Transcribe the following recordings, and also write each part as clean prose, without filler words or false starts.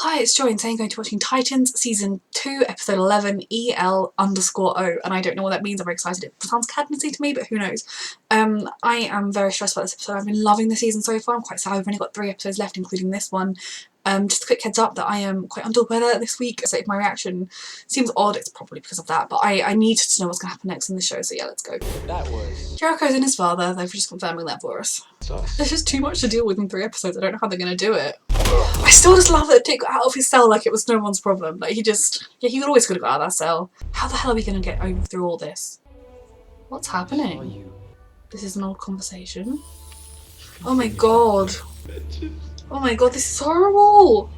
Hi, it's Joy and today I'm going to be watching Titans Season 2, Episode 11, EL_O, and I don't know what that means. I'm very excited. It sounds Cadmacy to me, but who knows. I am very stressed about this episode. I've been loving the season so far. I'm quite sad. I've only got 3 episodes left, including this one. Just a quick heads up that I am quite under the weather this week, so if my reaction seems odd, it's probably because of that, but I need to know what's going to happen next in the show, so yeah, let's go. That was... Jericho's and his father, they're just confirming that for us. There's just too much to deal with in 3 episodes. I don't know how they're going to do it. I still just love that Dick got out of his cell like it was no one's problem. Like he always could have got out of that cell. How the hell are we going to get over through all this? What's happening? This is an old conversation. Oh my god. Oh my god, this is horrible!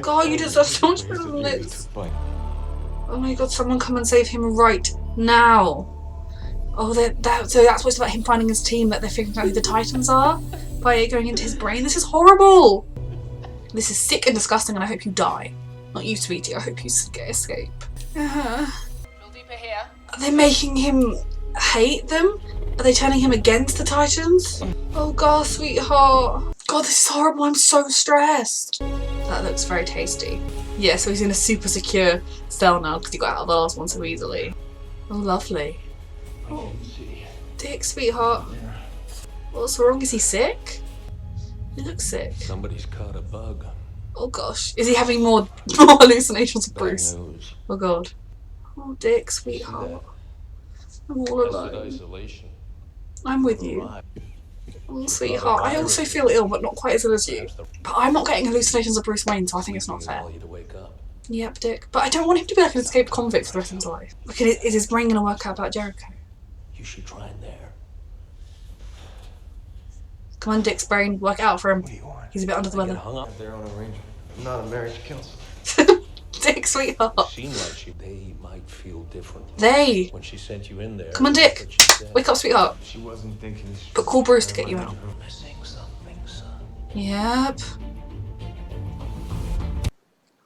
God, you deserve so much better than this. Oh my god, someone come and save him right now. Oh, so that's what's about him finding his team, that they're figuring out who the Titans are by it going into his brain. This is horrible! This is sick and disgusting, and I hope you die. Not you, sweetie, I hope you escape. Are they making him hate them? Are they turning him against the Titans? Oh god, sweetheart. God, this is horrible, I'm so stressed. That looks very tasty. Yeah, so he's in a super secure cell now because he got out of the last one so easily. Oh, lovely. Oh, Dick, sweetheart. What's wrong? Is he sick? He looks sick. Somebody's caught a bug. Oh gosh. Is he having more hallucinations of Bruce? Oh god. Oh, Dick, sweetheart. I'm all alone. Isolation. I'm with you. Oh, sweetheart. I also feel ill, but not quite as ill as you. But I'm not getting hallucinations of Bruce Wayne, so I think it's not fair. Yep, Dick. But I don't want him to be like an escaped convict for the rest of his life. Like, is his brain going to work out about Jericho? You should try in there. Come on, Dick's brain. Work it out for him. What do you want? He's a bit under the weather. Hung up their own arrangement. I'm not a marriage counselor. Dick, sweetheart. Seemed like they might feel differently. They. When she sent you in there. Come on, Dick. Wake up, sweetheart. She wasn't thinking. But call Bruce to get you out. Missing something, son. Yep.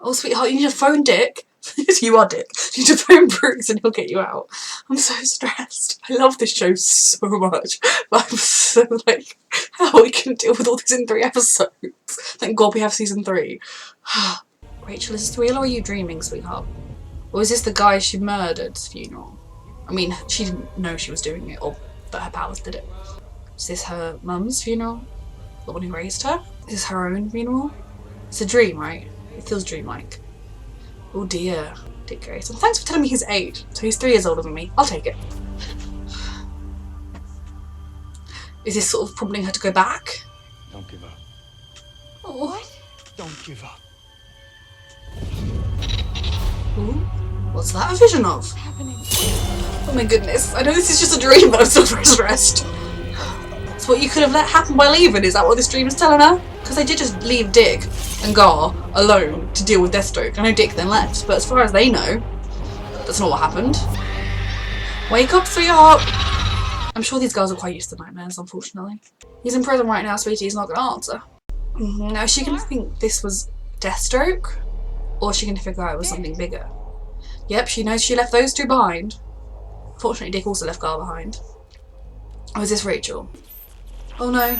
Oh, sweetheart, you need to phone Dick. You are Dick. You need to phone Bruce and he'll get you out. I'm so stressed. I love this show so much. But I'm so like, how we can deal with all this in 3 episodes. Thank God we have season 3. Rachel, is this real or are you dreaming, sweetheart? Or is this the guy she murdered's funeral? I mean, she didn't know she was doing it, or that her powers did it. Is this her mum's funeral? The one who raised her? Is this her own funeral? It's a dream, right? It feels dreamlike. Oh dear. Dick Grayson. Thanks for telling me his age. So he's 3 years older than me. I'll take it. Is this sort of prompting her to go back? Don't give up. Oh. What? Don't give up. Ooh. What's that a vision of? What's happening? Oh my goodness. I know this is just a dream, but I'm still very stressed. That's what you could have let happen by leaving. Is that what this dream is telling her? Because they did just leave Dick and Gar alone to deal with Deathstroke. I know Dick then left, but as far as they know, that's not what happened. Wake up, sweetheart! I'm sure these girls are quite used to nightmares, unfortunately. He's in prison right now, sweetie. He's not going to answer. Now, is she going to think this was Deathstroke? Or is she going to figure out it was something bigger? Yep, she knows she left those 2 behind. Fortunately, Dick also left Gar behind. Oh, is this Rachel? Oh no.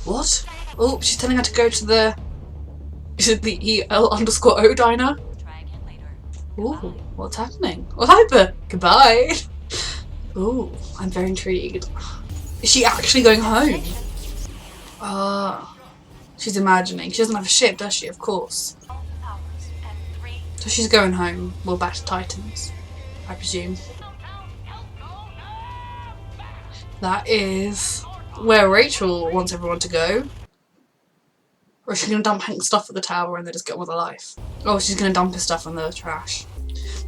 What? Oh, she's telling her to go to the... Is it the EL_O diner? Ooh, what's happening? Oh, hyper! Goodbye! Ooh, I'm very intrigued. Is she actually going home? She's imagining. She doesn't have a ship, does she? Of course. So she's going home. Well, back to Titans, I presume. That is where Rachel wants everyone to go. Or is she going to dump Hank's stuff at the tower and then just get on with her life? Oh, she's going to dump his stuff in the trash.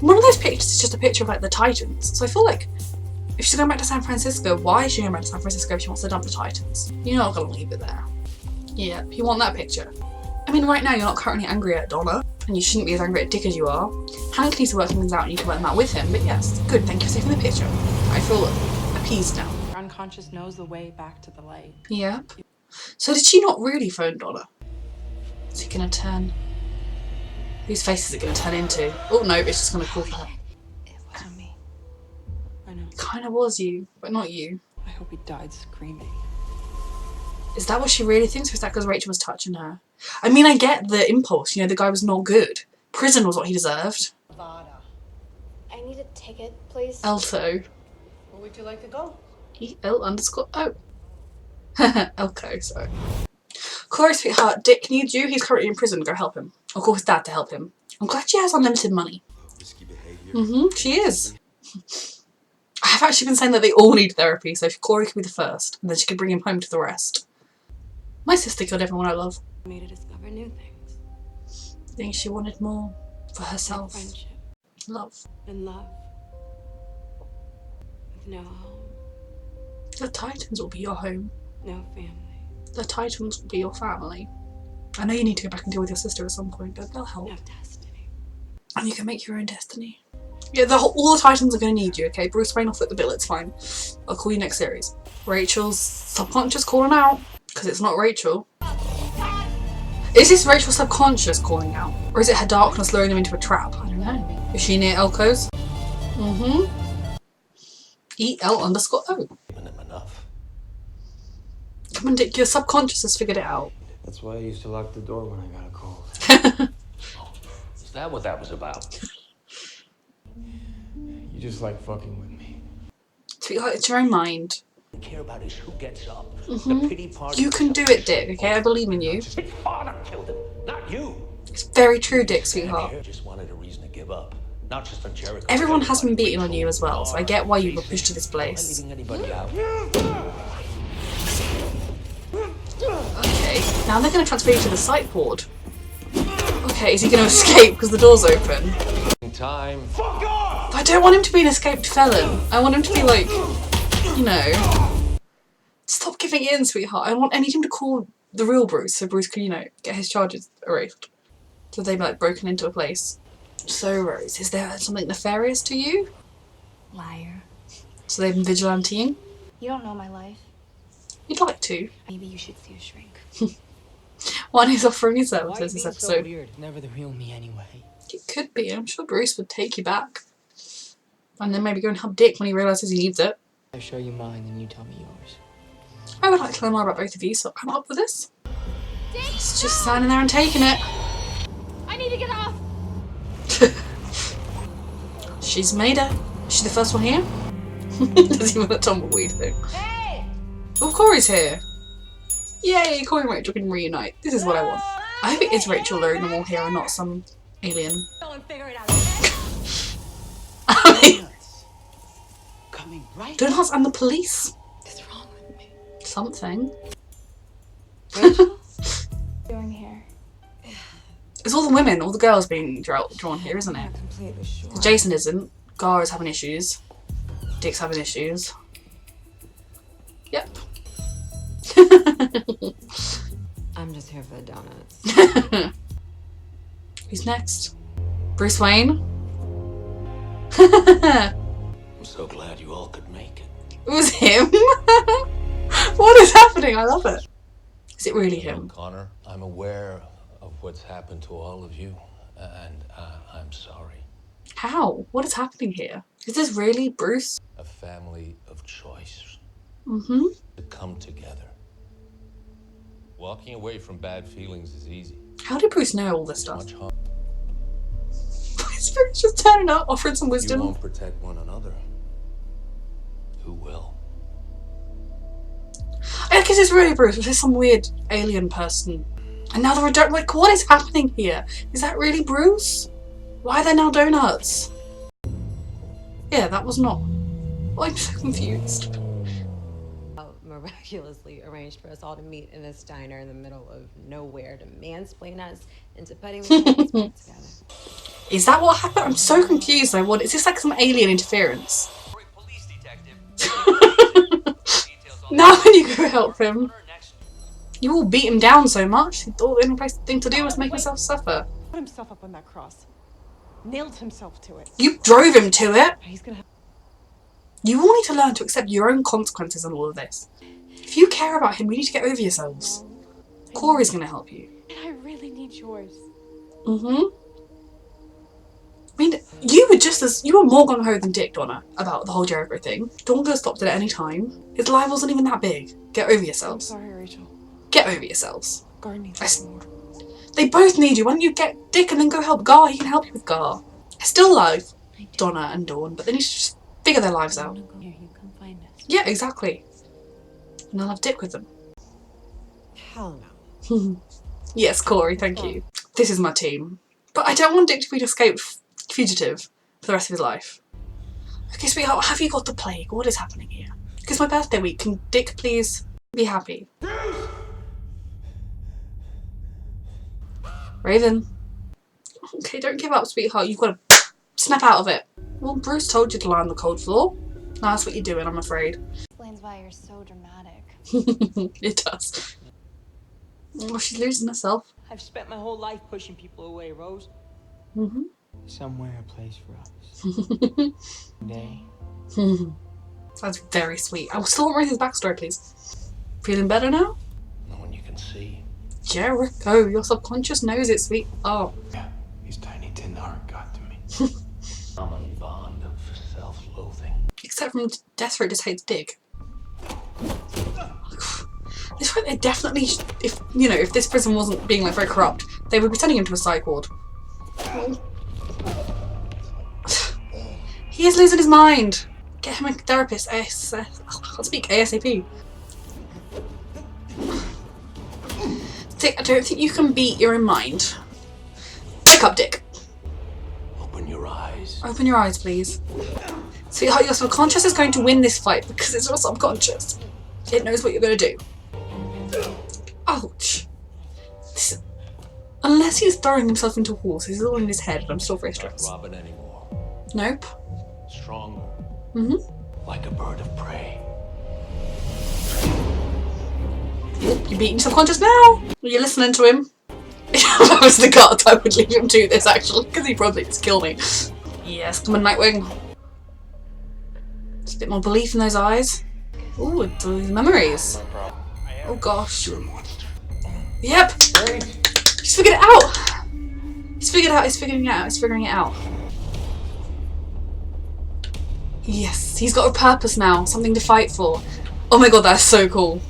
One of those pictures is just a picture of like the Titans. So I feel like if she's going back to San Francisco, why is she going back to San Francisco if she wants to dump the Titans? You're not going to leave it there. Yeah, you want that picture. I mean, right now you're not currently angry at Donna, and you shouldn't be as angry at Dick as you are. Hank needs to work things out and you can work them out with him, but yes, good, thank you for taking the picture. I feel appeased now. Your unconscious knows the way back to the light. Yep. So did she not really phone Donna? Is he gonna turn? Whose face is it gonna turn into? Oh no, it's just gonna call for her. It wasn't me. I know. It kinda was you, but not you. I hope he died screaming. Is that what she really thinks, or is that because Rachel was touching her? I mean, I get the impulse, you know, the guy was not good. Prison was what he deserved. I need a ticket, please. Elto. Where would you like to go? E-L_O. Elko, sorry. Corey, sweetheart, Dick needs you. He's currently in prison. Go help him. Or call his dad to help him. I'm glad she has unlimited money. Risky behavior. She is. I have actually been saying that they all need therapy, so Corey could be the first, and then she could bring him home to the rest. My sister killed everyone I love. Me to discover new things. I think she wanted more for herself. Friendship Love. and love. With no home, The Titans will be your home. no family. The Titans will be your family. I know you need to go back and deal with your sister at some point, but they'll help. No destiny. And you can make your own destiny. Yeah, all the Titans are going to need you, okay? Bruce Wayne will foot the bill, it's fine. I'll call you next series. Rachel's subconscious calling out, because it's not Rachel. Is this Rachel's subconscious calling out? Or is it her darkness luring them into a trap? I don't know. Is she near Elko's? E-L_O. Giving him enough. Come on, Dick, your subconscious has figured it out. That's why I used to lock the door when I got a cold. Is that what that was about? You just like fucking with me. Sweetheart, it's your own mind. What I care about is who gets up. The pity party. You can do it, Dick, okay? I believe in you. His father killed him, not you. It's very true, Dick, sweetheart. I just wanted a reason to give up. Not just on Jericho. Everyone has been beating on you as well, so I get why you were pushed to this place. Leaving anybody out. Okay, now they're going to transfer you to the psych ward. Okay, is he going to escape because the door's open? Time. But I don't want him to be an escaped felon. I want him to be like, you know... Stop giving in, sweetheart. I need him to call the real Bruce so Bruce can, you know, get his charges erased. So they've like broken into a place. So, Rose, is there something nefarious to you? Liar. So they've been vigilanteing? You don't know my life. You'd like to. Maybe you should see a shrink. One who's offering his Why services you this being so episode. weird? Never the real me anyway. It could be. I'm sure Bruce would take you back. And then maybe go and help Dick when he realises he needs it. I show you mine, and you tell me yours. I would like to learn more about both of you, so I'm up for this. It's just standing there and taking it. I need to get off! She's made it. Is she the first one here? Does he want a tumbleweed thing? Hey! Oh, Corey's here. Yay, Corey and Rachel can reunite. This is what I want. I hope it is Rachel luring them all here and not some alien. Go and figure it out. I mean, Coming right. donuts and the police. What's wrong with me? Something. Doing here. It's all the women, all the girls being drawn here, isn't it? Completely sure. Jason isn't. Gara's having issues. Dick's having issues. Yep. I'm just here for the donuts. Who's next? Bruce Wayne? I'm so glad you all could make it. It was him? What is happening? I love it. Is it really him? Connor, I'm aware of what's happened to all of you, and I'm sorry. How? What is happening here? Is this really Bruce? A family of choice Mm-hmm. to come together. Walking away from bad feelings is easy. How did Bruce know all this stuff? Much harder. Is Bruce just turning up, offering some You wisdom? won't protect one another. Who will? I guess it's really Bruce. It's just some weird alien person. And now they're like, what is happening here? Is that really Bruce? Why are there now donuts? Yeah, that was not. Oh, I'm so confused. Miraculously arranged for us all to meet in this diner in the middle of nowhere to mansplain us into putting the things back together. Is that what happened? I'm so confused. Is this like some alien interference? Police detective. Now when you go help him, you all beat him down so much. He thought the only thing to do was make himself suffer. Put himself up on that cross. Nailed himself to it. You drove him to it. He's gonna have You all need to learn to accept your own consequences on all of this. If you care about him, you need to get over yourselves. Corey's gonna help you. and I really need yours. I mean, you were more gung-ho than Dick, Donna, about the whole Jericho thing. Dawn could have stopped it at any time. His lie wasn't even that big. Get over I'm yourselves. sorry, Rachel. Get over yourselves. Guard needs I s- more. They both need you. Why don't you get Dick and then go help Gar? He can help you with Gar. I still love Donna and Dawn, but they need to just figure their lives out. Here, you come find us. Yeah, exactly. And I'll have Dick with them. Hell no. Yes, Corey, thank you. This is my team. But I don't want Dick to be an escaped fugitive for the rest of his life. Okay, sweetheart, have you got the plague? What is happening here? It's my birthday week. Can Dick please be happy? Raven. Okay, don't give up, sweetheart. You've got to snap out of it. Well, Bruce told you to lie on the cold floor. No, that's what you're doing, I'm afraid. Explains why you're so dramatic. It does. Oh, she's losing herself. I've spent my whole life pushing people away, Rose. Mm-hmm. Somewhere a place for us. Day. Sounds very sweet. I still want Raven's backstory, please. Feeling better now? No one you can see. Jericho, your subconscious knows it, sweet. Oh. Yeah, his tiny tin heart got to me. Common bond of self-loathing. Except from Desperate just hates Dick. This way they definitely, if this prison wasn't being like very corrupt, they would be sending him to a psych ward. He is losing his mind. Get him a therapist. I can't speak ASAP. Dick, I don't think you can beat your own mind. Wake up, Dick. Open your eyes. Open your eyes, please. Sweetheart, your subconscious is going to win this fight because it's your subconscious. It knows what you're going to do. Ouch. Unless he's throwing himself into walls, this is all in his head, and I'm still very Not stressed. Robin anymore. Nope. Stronger. Mm-hmm. Like a bird of prey. You're beating subconscious now. You're listening to him. If I was the guard, I would leave him do this actually, because he'd probably just kill me. Yes, come on, Nightwing. Just a bit more belief in those eyes. Ooh, it's all these memories. Oh gosh. You're a monster. Yep. He's figured it out. He's figured it out. He's figuring it out. He's figuring it out. Yes, he's got a purpose now. Something to fight for. Oh my god, that's so cool.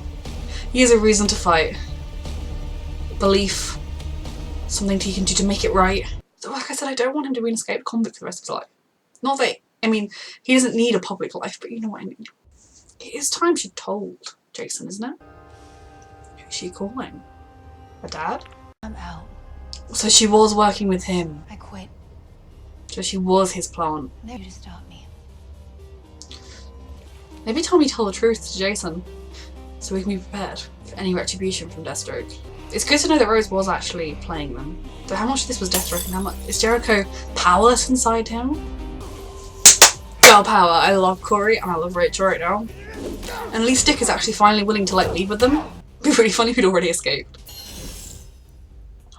He has a reason to fight. Belief. Something he can do to make it right. So like I said, I don't want him to be an escaped convict for the rest of his life. Not that, I mean, he doesn't need a public life, but you know what I mean. It is time she told Jason, isn't it? Who's she calling? Her dad? I'm out. So she was working with him. I quit. So she was his plant. There to stop me. Maybe Tommy told the truth to Jason, so we can be prepared for any retribution from Deathstroke. It's good to know that Rose was actually playing them. So how much of this was Deathstroke and how much is Jericho powerless inside him? Girl power. I love Corey and I love Rachel right now. And at least Dick is actually finally willing to like leave with them. It'd be pretty funny if he'd already escaped.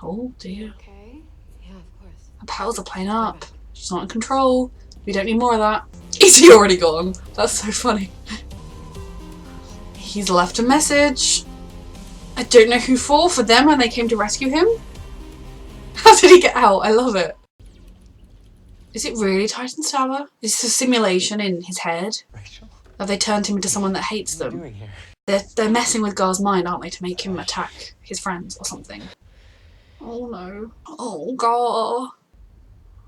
Oh dear. Okay. Yeah, of course. Her powers are playing up. She's not in control. We don't need more of that. Is he already gone? That's so funny. He's left a message. I don't know who for them when they came to rescue him. How did he get out? I love it. Is it really Titan's Tower? Is this a simulation in his head? Rachel, Have they turned him into someone that hates what are you them? doing here? They're messing with Gar's mind, aren't they, to make him attack his friends or something? Oh no. Oh, Gar.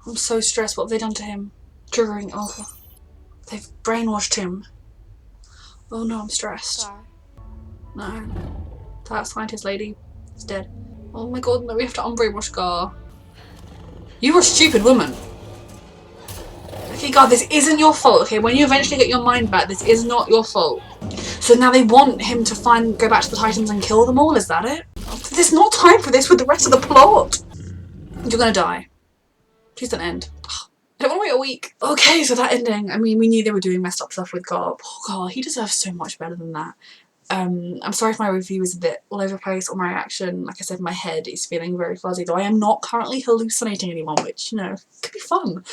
I'm so stressed. What have they done to him? Triggering. Oh, they've brainwashed him. Oh no, I'm stressed. Scar. No. That scientist lady is dead. Oh my god, no, we have to unbrainwash Gar. You were a stupid woman. Okay, Gar, this isn't your fault, okay? When you eventually get your mind back, this is not your fault. So now they want him to go back to the Titans and kill them all, is that it? There's not time for this with the rest of the plot. You're gonna die. Please don't end. I don't want to wait a week. Okay, so that ending, I mean, we knew they were doing messed up stuff with Gar. Poor Gar, he deserves so much better than that. I'm sorry if my review is a bit all over the place or my reaction. Like I said, my head is feeling very fuzzy, though I am not currently hallucinating anyone, which, you know, could be fun.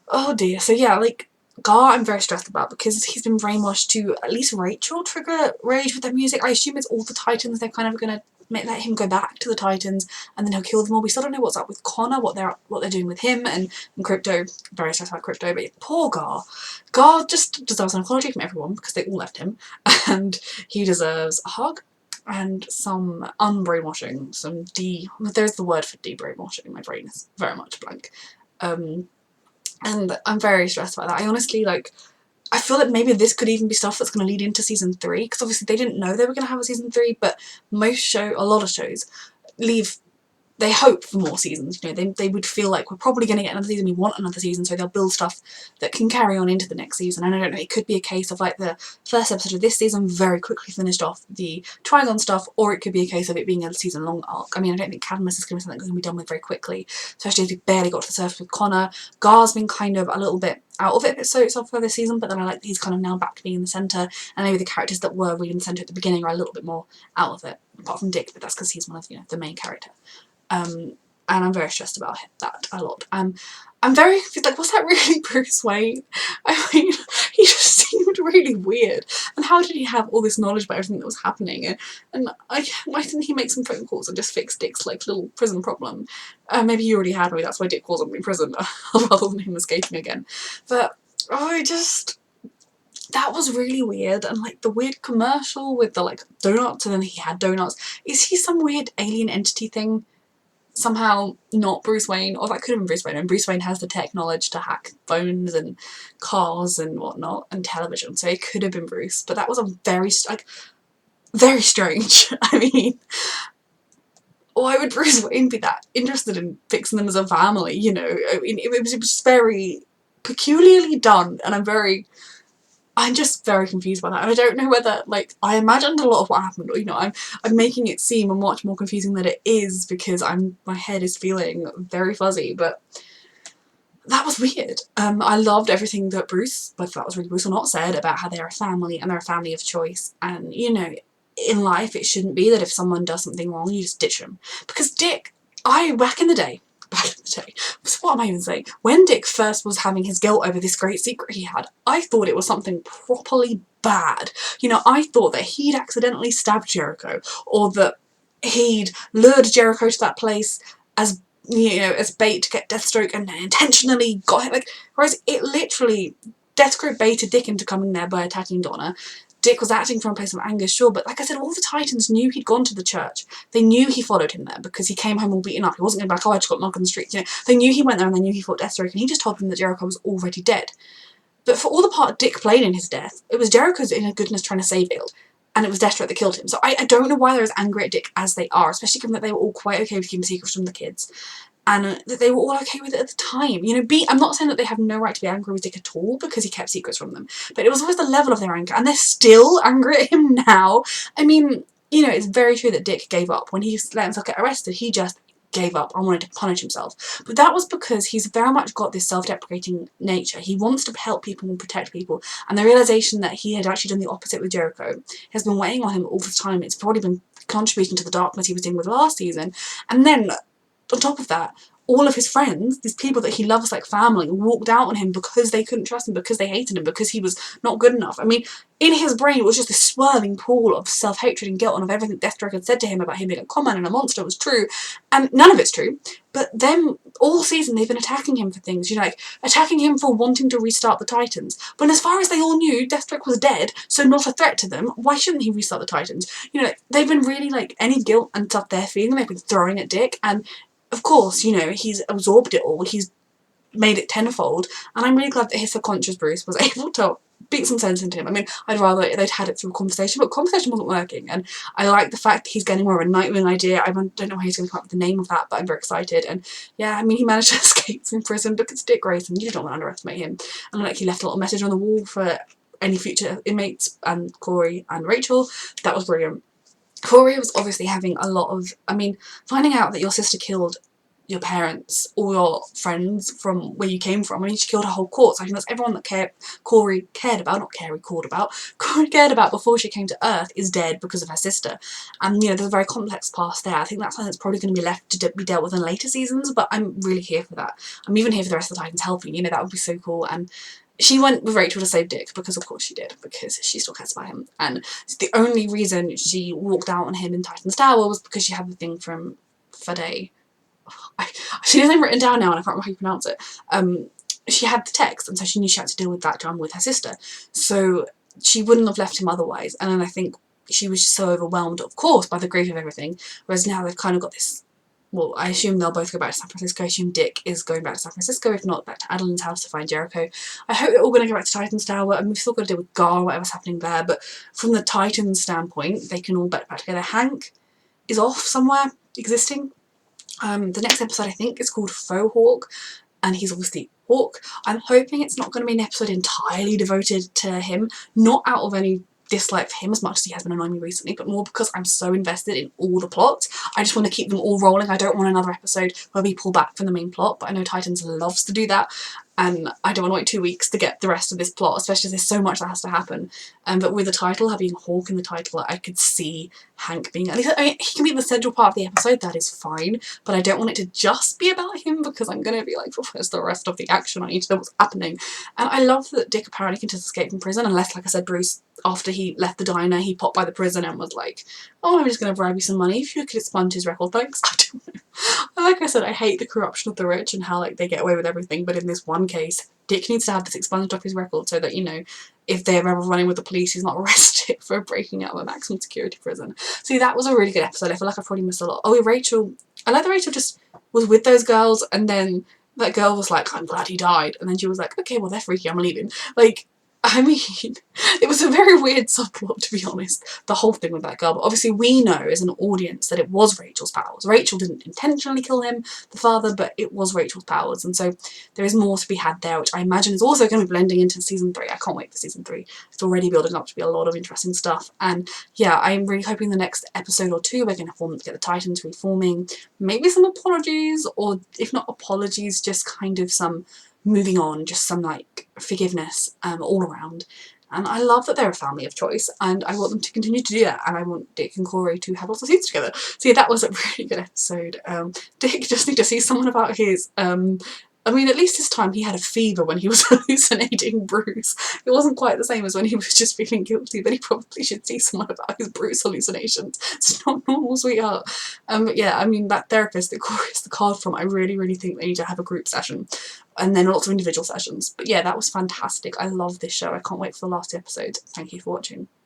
Oh dear. So yeah, like, Gar I'm very stressed about because he's been brainwashed to at least Rachel trigger rage with their music. I assume it's all the Titans. They're kind of going to let him go back to the Titans and then he'll kill them all. We still don't know what's up with Connor, what they're doing with him and Crypto. Very stressed about Crypto, but poor Gar. Gar just deserves an apology from everyone because they all left him and he deserves a hug and some unbrainwashing, there's the word for de-brainwashing, my brain is very much blank. And I'm very stressed about that. I honestly, like, I feel like maybe this could even be stuff that's going to lead into season 3, because obviously they didn't know they were going to have a season 3, but a lot of shows they hope for more seasons. You know, they would feel like we're probably going to get another season, we want another season, so they'll build stuff that can carry on into the next season. And I don't know, it could be a case of like the first episode of this season very quickly finished off the Trigon stuff, or it could be a case of it being a season long arc. I mean, I don't think Cadmus is going to be something that's going to be done with very quickly, especially as we barely got to the surface with Connor. Gar's been kind of a little bit out of it so far this season, but then I like that he's kind of now back to being in the centre, and maybe the characters that were really in the centre at the beginning are a little bit more out of it, apart from Dick, but that's because he's one of, you know, the main character. And I'm very stressed about that a lot. I'm very like, was that really Bruce Wayne? I mean, he just seemed really weird. And how did he have all this knowledge about everything that was happening? And why didn't he make some phone calls and just fix Dick's like little prison problem? Maybe he already had, maybe that's why Dick wasn't in prison rather than him escaping again. But that was really weird. And like the weird commercial with the like donuts, and then he had donuts. Is he some weird alien entity thing? Somehow not Bruce Wayne, or that could have been Bruce Wayne, and Bruce Wayne has the tech knowledge to hack phones and cars and whatnot, and television, so it could have been Bruce, but that was a very strange. I mean, why would Bruce Wayne be that interested in fixing them as a family, you know? I mean, it was just very peculiarly done, and I'm just very confused by that, and I don't know whether, like, I imagined a lot of what happened, or, you know, I'm making it seem much more confusing than it is, because my head is feeling very fuzzy, but that was weird. I loved everything that Bruce, whether that was really Bruce or not, said about how they're a family, and they're a family of choice, and, you know, in life it shouldn't be that if someone does something wrong, you just ditch them. Because Dick, back in the day, so what am I even saying? When Dick first was having his guilt over this great secret he had, I thought it was something properly bad. You know, I thought that he'd accidentally stabbed Jericho, or that he'd lured Jericho to that place as, you know, as bait to get Deathstroke, and intentionally got him. Like, whereas it literally, Deathstroke baited Dick into coming there by attacking Donna. Dick was acting from a place of anger, sure, but like I said, all the Titans knew he'd gone to the church. They knew he followed him there because he came home all beaten up. He wasn't going back, oh, I just got knocked on the street. You know, they knew he went there, and they knew he fought Deathstroke, and he just told them that Jericho was already dead. But for all the part Dick played in his death, it was Jericho's inner goodness trying to save Hill, and it was Deathstroke that killed him. So I don't know why they're as angry at Dick as they are, especially given that they were all quite okay with keeping secrets from the kids. And that they were all okay with it at the time. You know, I'm not saying that they have no right to be angry with Dick at all because he kept secrets from them, but it was always the level of their anger, and they're still angry at him now. I mean, you know, it's very true that Dick gave up. When he let himself get arrested, he just gave up and wanted to punish himself. But that was because he's very much got this self-deprecating nature. He wants to help people and protect people, and the realisation that he had actually done the opposite with Jericho has been weighing on him all the time. It's probably been contributing to the darkness he was dealing with last season. And then on top of that, all of his friends, these people that he loves like family, walked out on him because they couldn't trust him, because they hated him, because he was not good enough. I mean, in his brain it was just this swirling pool of self-hatred and guilt, and of everything Deathstroke had said to him about him being a con man and a monster was true, and none of it's true. But then all season they've been attacking him for things, you know, like attacking him for wanting to restart the Titans, when as far as they all knew, Deathstroke was dead, so not a threat to them. Why shouldn't he restart the Titans? You know, they've been really, like, any guilt and stuff they're feeling, they've been throwing at Dick, and of course, you know, he's absorbed it all, he's made it tenfold, and I'm really glad that his subconscious Bruce was able to beat some sense into him. I mean, I'd rather they'd had it through conversation, but conversation wasn't working, and I like the fact that he's getting more of a Nightwing idea. I don't know how he's going to come up with the name of that, but I'm very excited. And yeah, I mean, he managed to escape from prison because Dick Grayson, you don't want to underestimate him, and like he left a little message on the wall for any future inmates, and Corey and Rachel. That was brilliant. Corey was obviously having a lot of, I mean, finding out that your sister killed your parents or your friends from where you came from, I mean, she killed her whole court. So I think that's everyone that Corey cared about, not Carrie called about, Corey cared about before she came to Earth is dead because of her sister. And, you know, there's a very complex past there. I think that's something that's probably going to be left to be dealt with in later seasons, but I'm really here for that. I'm even here for the rest of the Titans helping, you know, that would be so cool. And she went with Rachel to save Dick, because of course she did, because she still cares about him. And the only reason she walked out on him in Titan's Tower was because she had the thing from Fade. I've seen his name written down now and I can't remember how you pronounce it. She had the text, and so she knew she had to deal with that drama with her sister. So she wouldn't have left him otherwise. And then I think she was just so overwhelmed, of course, by the grief of everything, whereas now they've kind of got this, well, I assume they'll both go back to San Francisco. I assume Dick is going back to San Francisco, if not back to Adeline's house to find Jericho. I hope they're all going to go back to Titan's Tower, and we've still got to deal with Gar, whatever's happening there, but from the Titans standpoint, they can all get back together. Hank is off somewhere, existing. The next episode, I think, is called Faux Hawk, and he's obviously Hawk. I'm hoping it's not going to be an episode entirely devoted to him, not out of any dislike for him as much as he has been annoying me recently, but more because I'm so invested in all the plots. I just want to keep them all rolling. I don't want another episode where we pull back from the main plot, but I know Titans loves to do that, and I don't want to wait 2 weeks to get the rest of this plot, especially as there's so much that has to happen. But with the title, having Hawk in the title, I could see Hank being, at least, I mean, he can be the central part of the episode, that is fine, but I don't want it to just be about him, because I'm going to be like, well, where's the rest of the action? I need to know what's happening. And I love that Dick apparently can just escape from prison, unless, like I said, Bruce, after he left the diner, he popped by the prison and was like, oh, I'm just going to bribe you some money if you could expunge his record, thanks. I don't know. Like I said, I hate the corruption of the rich and how, like, they get away with everything, but in this one case, Dick needs to have this expunged off his record so that, you know, if they're ever running with the police, he's not arrested for breaking out of a maximum security prison. See, that was a really good episode. I feel like I probably missed a lot. Oh, Rachel, I like that Rachel just was with those girls, and then that girl was like, I'm glad he died, and then she was like, okay, well, they're freaky, I'm leaving. Like, I mean, it was a very weird subplot, to be honest, the whole thing with that girl. But obviously we know as an audience that it was Rachel's powers. Rachel didn't intentionally kill him, the father, but it was Rachel's powers. And so there is more to be had there, which I imagine is also going to be blending into season 3. I can't wait for season 3. It's already building up to be a lot of interesting stuff. And yeah, I'm really hoping the next episode or 2 we're going to get the Titans reforming. Maybe some apologies, or if not apologies, just kind of some moving on, just some like forgiveness all around. And I love that they're a family of choice, and I want them to continue to do that, and I want Dick and Corey to have lots of scenes together. So yeah, that was a really good episode. Dick just need to see someone about his I mean, at least this time he had a fever when he was hallucinating Bruce. It wasn't quite the same as when he was just feeling guilty, but he probably should see someone about his Bruce hallucinations. It's not normal, sweetheart. But yeah, I mean, that therapist that Corey is the card from, I really, really think they need to have a group session. And then lots of individual sessions. But yeah, that was fantastic. I love this show. I can't wait for the last episode. Thank you for watching.